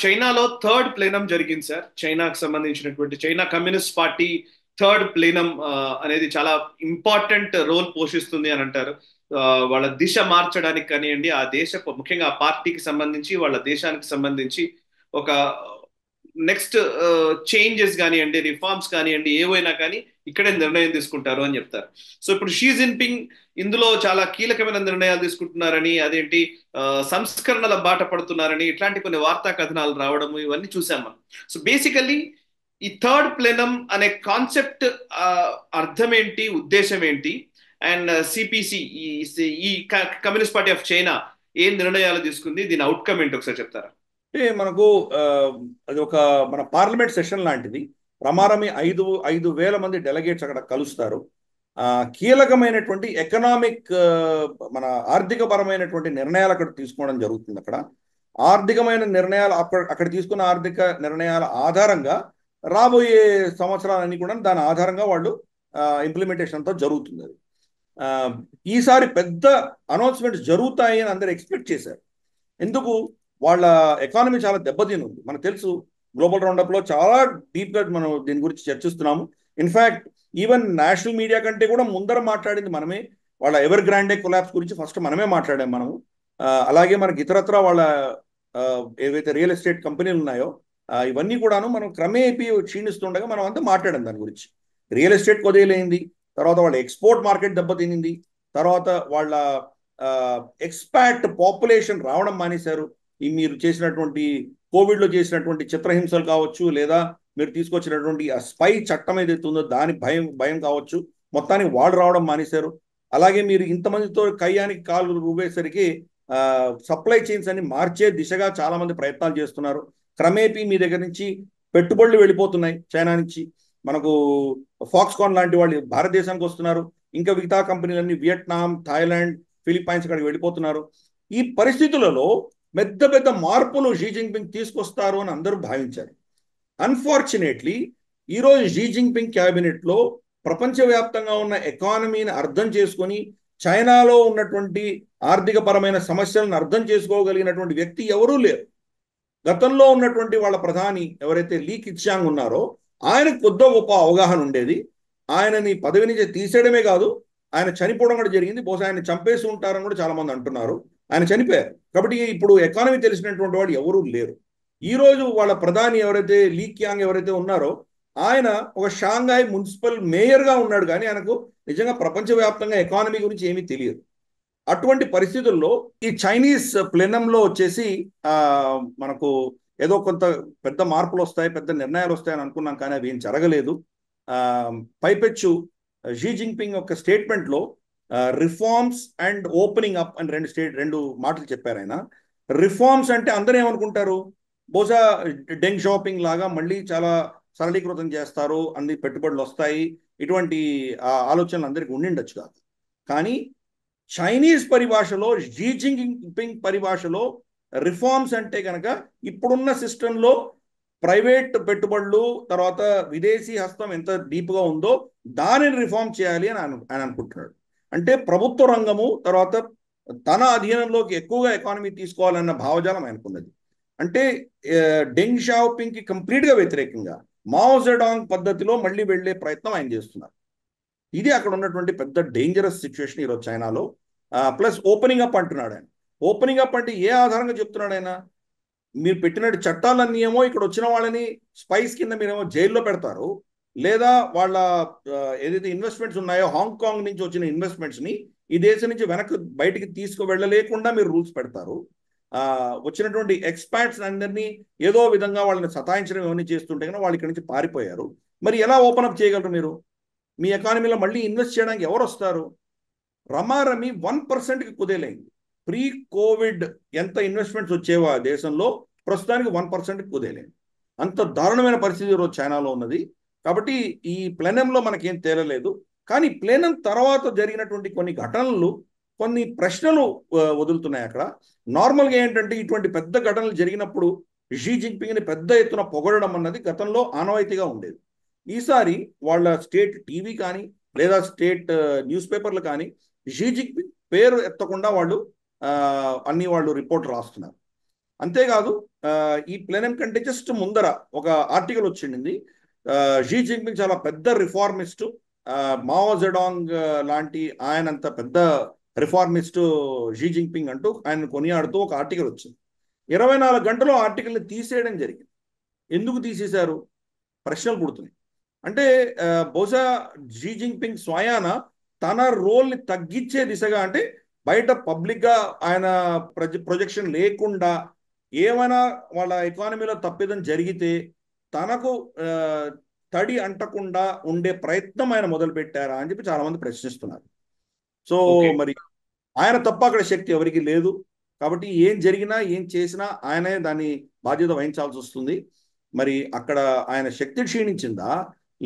చైనాలో థర్డ్ ప్లేనం జరిగింది సార్. చైనాకు సంబంధించినటువంటి చైనా కమ్యూనిస్ట్ పార్టీ థర్డ్ ప్లేనం అనేది చాలా ఇంపార్టెంట్ రోల్ పోషిస్తుంది అని అంటారు. వాళ్ళ దిశ మార్చడానికి కానివ్వండి, ఆ దేశ ముఖ్యంగా ఆ పార్టీకి సంబంధించి వాళ్ళ దేశానికి సంబంధించి ఒక నెక్స్ట్ చేంజెస్ కానివ్వండి, రిఫార్మ్స్ కానివ్వండి, ఏవైనా కానీ ఇక్కడే నిర్ణయం తీసుకుంటారు అని చెప్తారు. సో ఇప్పుడు షీ జిన్పింగ్ ఇందులో చాలా కీలకమైన నిర్ణయాలు తీసుకుంటున్నారని, అదేంటి సంస్కరణల బాట పడుతున్నారని ఇట్లాంటి కొన్ని వార్తా కథనాలు రావడం ఇవన్నీ చూసాం మనం. సో బేసికల్లీ ఈ థర్డ్ ప్లెనం అనే కాన్సెప్ట్ అర్థం ఏంటి, ఉద్దేశం ఏంటి, అండ్ సిపిసి ఈ కమ్యూనిస్ట్ పార్టీ ఆఫ్ చైనా ఏం నిర్ణయాలు తీసుకుంది, దీని అవుట్కమ్ ఏంటి ఒకసారి చెప్తారా? అంటే మనకు అది ఒక మన పార్లమెంట్ సెషన్ లాంటిది. రమారమి 5,000 మంది డెలిగేట్స్ అక్కడ కలుస్తారు. కీలకమైనటువంటి ఎకనామిక్ మన ఆర్థికపరమైనటువంటి నిర్ణయాలు అక్కడ తీసుకోవడం జరుగుతుంది. అక్కడ ఆర్థికమైన నిర్ణయాలు అక్కడ తీసుకున్న ఆర్థిక నిర్ణయాల ఆధారంగా రాబోయే సంవత్సరాలన్నీ కూడా దాని ఆధారంగా వాళ్ళు ఇంప్లిమెంటేషన్తో జరుగుతుంది. అది ఈసారి పెద్ద అనౌన్స్మెంట్స్ జరుగుతాయి అని అందరు ఎక్స్పెక్ట్ చేశారు. ఎందుకు? వాళ్ళ ఎకానమీ చాలా దెబ్బతినుంది. మనకు తెలుసు, గ్లోబల్ రౌండప్లో చాలా డీప్గా మనం దీని గురించి చర్చిస్తున్నాము. ఇన్ఫ్యాక్ట్ ఈవెన్ నేషనల్ మీడియా కంటే కూడా ముందర మాట్లాడింది మనమే. వాళ్ళ ఎవర్ గ్రాండే కొలాప్స్ గురించి ఫస్ట్ మనమే మాట్లాడాం మనము. అలాగే మనకి ఇతరత్ర వాళ్ళ ఏవైతే రియల్ ఎస్టేట్ కంపెనీలు ఉన్నాయో ఇవన్నీ కూడాను మనం క్రమేపీ క్షీణిస్తుండగా మనం అంతా మాట్లాడాం దాని గురించి. రియల్ ఎస్టేట్ కొదేలైంది, తర్వాత వాళ్ళ ఎక్స్పోర్ట్ మార్కెట్ దెబ్బతినింది, తర్వాత వాళ్ళ ఎక్స్పాట్ పాపులేషన్ రావడం మానేశారు. ఈ మీరు చేసినటువంటి కోవిడ్లో చేసినటువంటి చిత్రహింసలు కావచ్చు, లేదా మీరు తీసుకొచ్చినటువంటి ఆ స్పై చట్టం ఏదైతే ఉందో దాని భయం కావచ్చు, మొత్తానికి వాళ్ళు రావడం మానేశారు. అలాగే మీరు ఇంతమందితో కయ్యానికి కాలు రూపేసరికి సప్లై చైన్స్ అన్ని మార్చే దిశగా చాలా మంది ప్రయత్నాలు చేస్తున్నారు. క్రమేపీ మీ దగ్గర నుంచి పెట్టుబడులు వెళ్ళిపోతున్నాయి చైనా నుంచి. మనకు ఫాక్స్కాన్ లాంటి వాళ్ళు భారతదేశానికి వస్తున్నారు. ఇంకా మిగతా కంపెనీలన్నీ వియట్నాం, థాయిలాండ్, ఫిలిప్పైన్స్ అక్కడికి వెళ్ళిపోతున్నారు. ఈ పరిస్థితులలో పెద్ద పెద్ద మార్పులు షీ జిన్పింగ్ తీసుకొస్తారు అని అందరూ భావించారు. అన్ఫార్చునేట్లీ ఈరోజు షీ జిన్పింగ్ క్యాబినెట్లో ప్రపంచవ్యాప్తంగా ఉన్న ఎకానమీని అర్థం చేసుకొని చైనాలో ఉన్నటువంటి ఆర్థికపరమైన సమస్యలను అర్థం చేసుకోగలిగినటువంటి వ్యక్తి ఎవరూ లేరు. గతంలో ఉన్నటువంటి వాళ్ళ ప్రధాని ఎవరైతే లీ కిత్చాంగ్ ఉన్నారో ఆయనకు కొద్ది గొప్ప అవగాహన ఉండేది. ఆయనని పదవి నుంచి తీసేయడమే కాదు, ఆయన చనిపోవడం కూడా జరిగింది. బహుశా ఆయన చంపేసి ఉంటారని కూడా చాలా మంది అంటున్నారు. ఆయన చనిపోయారు. కాబట్టి ఇప్పుడు ఎకానమీ తెలిసినటువంటి వాడు ఎవరూ లేరు. ఈరోజు వాళ్ళ ప్రధాని ఎవరైతే లీ క్యాంగ్ ఎవరైతే ఉన్నారో ఆయన ఒక షాంఘాయ్ మున్సిపల్ మేయర్గా ఉన్నాడు, కానీ ఆయనకు నిజంగా ప్రపంచవ్యాప్తంగా ఎకానమీ గురించి ఏమీ తెలియదు. అటువంటి పరిస్థితుల్లో ఈ చైనీస్ ప్లెనంలో వచ్చేసి మనకు ఏదో కొంత పెద్ద మార్పులు వస్తాయి, పెద్ద నిర్ణయాలు వస్తాయని అనుకున్నాం, కానీ అవి ఏం జరగలేదు. పైపెచ్చు షీ జిన్పింగ్ యొక్క స్టేట్మెంట్లో రిఫార్మ్స్ అండ్ ఓపెనింగ్ అప్ అని రెండు మాటలు చెప్పారు ఆయన. రిఫార్మ్స్ అంటే అందరూ ఏమనుకుంటారు, బహుశా డెంగ్ షాపింగ్ లాగా మళ్ళీ చాలా సరళీకృతం చేస్తారు, అన్ని పెట్టుబడులు వస్తాయి, ఇటువంటి ఆలోచనలు అందరికీ ఉండిండొచ్చు కాదు. కానీ చైనీస్ పరిభాషలో, షీ జిన్పింగ్ పరిభాషలో రిఫార్మ్స్ అంటే కనుక ఇప్పుడున్న సిస్టంలో ప్రైవేట్ పెట్టుబడులు, తర్వాత విదేశీ హస్తం ఎంత డీప్గా ఉందో దానిని రిఫార్మ్ చేయాలి అని ఆయన అనుకుంటున్నాడు. అంటే ప్రభుత్వ రంగము తర్వాత తన అధీనంలోకి ఎక్కువగా ఎకానమీ తీసుకోవాలన్న భావజాలం ఆయనకున్నది. అంటే డెంగ్ షాపింగ్కి కంప్లీట్గా వ్యతిరేకంగా మావో జెడాంగ్ పద్ధతిలో మళ్ళీ వెళ్లే ప్రయత్నం ఆయన చేస్తున్నారు. ఇది అక్కడ ఉన్నటువంటి పెద్ద డేంజరస్ సిచ్యువేషన్ ఈరోజు చైనాలో. ప్లస్ ఓపెనింగ్ అప్ అంటున్నాడు ఆయన. ఓపెనింగ్ అప్ అంటే ఏ ఆధారంగా చెప్తున్నాడు ఆయన? మీరు పెట్టినట్టు చట్టాలన్నీ ఏమో ఇక్కడ వచ్చిన వాళ్ళని స్పైస్ కింద మీరేమో జైల్లో పెడతారు, లేదా వాళ్ళ ఏదైతే ఇన్వెస్ట్మెంట్స్ ఉన్నాయో హాంకాంగ్ నుంచి వచ్చిన ఇన్వెస్ట్మెంట్స్ని ఈ దేశం నుంచి వెనక్కి బయటికి తీసుకువెళ్ళలేకుండా మీరు రూల్స్ పెడతారు. వచ్చినటువంటి ఎక్స్పాట్స్ అందరినీ ఏదో విధంగా వాళ్ళని సతాయించడం ఏమని చేస్తుంటే కనుక వాళ్ళు ఇక్కడి నుంచి పారిపోయారు. మరి ఎలా ఓపెన్ అప్ చేయగలరు మీరు? మీ ఎకానమీలో మళ్ళీ ఇన్వెస్ట్ చేయడానికి ఎవరు వస్తారు? రమారమి 1%కి కుదేలైంది. ప్రీ కోవిడ్ ఎంత ఇన్వెస్ట్మెంట్స్ వచ్చేవో ఆ దేశంలో ప్రస్తుతానికి 1%కి కుదేలైంది. అంత దారుణమైన పరిస్థితి ఈరోజు చైనాలో ఉన్నది. కాబట్టి ఈ ప్లెనంలో మనకేం తేలలేదు. కానీ ప్లెనం తర్వాత జరిగినటువంటి కొన్ని ఘటనలు కొన్ని ప్రశ్నలు వదులుతున్నాయి అక్కడ. నార్మల్గా ఏంటంటే ఇటువంటి పెద్ద ఘటనలు జరిగినప్పుడు షీ జిన్పింగ్ని పెద్ద ఎత్తున పొగడడం అన్నది గతంలో ఆనవాయితీగా ఉండేది. ఈసారి వాళ్ళ స్టేట్ టీవీ కానీ లేదా స్టేట్ న్యూస్ పేపర్లు కానీ షీ జిన్పింగ్ పేరు ఎత్తకుండా వాళ్ళు అన్ని వాళ్ళు రిపోర్ట్ రాస్తున్నారు. అంతేకాదు ఈ ప్లెనం కంటే జస్ట్ ముందర ఒక ఆర్టికల్ వచ్చింది. షీ జిన్పింగ్ చాలా పెద్ద రిఫార్మిస్టు, మావో జెడాంగ్ లాంటి ఆయనంత పెద్ద రిఫార్మిస్టు షీ జిన్పింగ్ అంటూ ఆయన కొనియాడుతూ ఒక ఆర్టికల్ వచ్చింది. 24 గంటలు ఆర్టికల్ని తీసేయడం జరిగింది. ఎందుకు తీసేశారు? ప్రశ్నలు పుడుతున్నాయి. అంటే బహుశా షీ జిన్పింగ్ స్వయాన తన రోల్ని తగ్గించే దిశగా, అంటే బయట పబ్లిక్గా ఆయన ప్రొజెక్షన్ లేకుండా ఏమైనా వాళ్ళ ఎకానమీలో తప్పిదం జరిగితే తనకు తడి అంటకుండా ఉండే ప్రయత్నం ఆయన మొదలు పెట్టారా అని చెప్పి చాలా మంది ప్రశ్నిస్తున్నారు. సో మరి ఆయన తప్ప అక్కడ శక్తి ఎవరికి లేదు. కాబట్టి ఏం జరిగినా ఏం చేసినా ఆయనే దాని బాధ్యత వహించాల్సి వస్తుంది. మరి అక్కడ ఆయన శక్తి క్షీణించిందా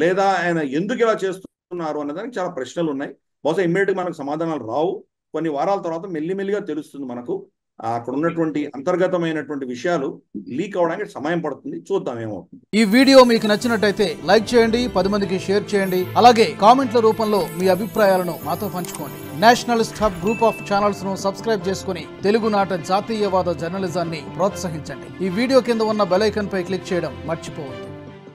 లేదా ఆయన ఎందుకు ఇలా చేస్తున్నారు అన్నదానికి చాలా ప్రశ్నలు ఉన్నాయి. బహుశా ఇమ్మీడియట్గా మనకు సమాధానాలు రావు. కొన్ని వారాల తర్వాత మెల్లిమెల్లిగా తెలుస్తుంది మనకు. అక్కడ ఉన్నటువంటి అంతర్గతమైనటువంటి విషయాలు లీక్ అవడానికి సమయం పడుతుంది. చూద్దాం ఏమవుతుంది. ఈ వీడియో మీకు నచ్చినట్టయితే లైక్ చేయండి, 10 మందికి షేర్ చేయండి. అలాగే కామెంట్ల రూపంలో మీ అభిప్రాయాలను మాతో పంచుకోండి. Nationalist hub group of channels ను సబ్స్క్రైబ్ చేసుకుని తెలుగునాట జాతీయవాద జర్నలిజాన్ని ప్రోత్సహించండి. ఈ వీడియో కింద ఉన్న బెల్ ఐకాన్ పై క్లిక్ చేయడం మర్చిపోవద్దు.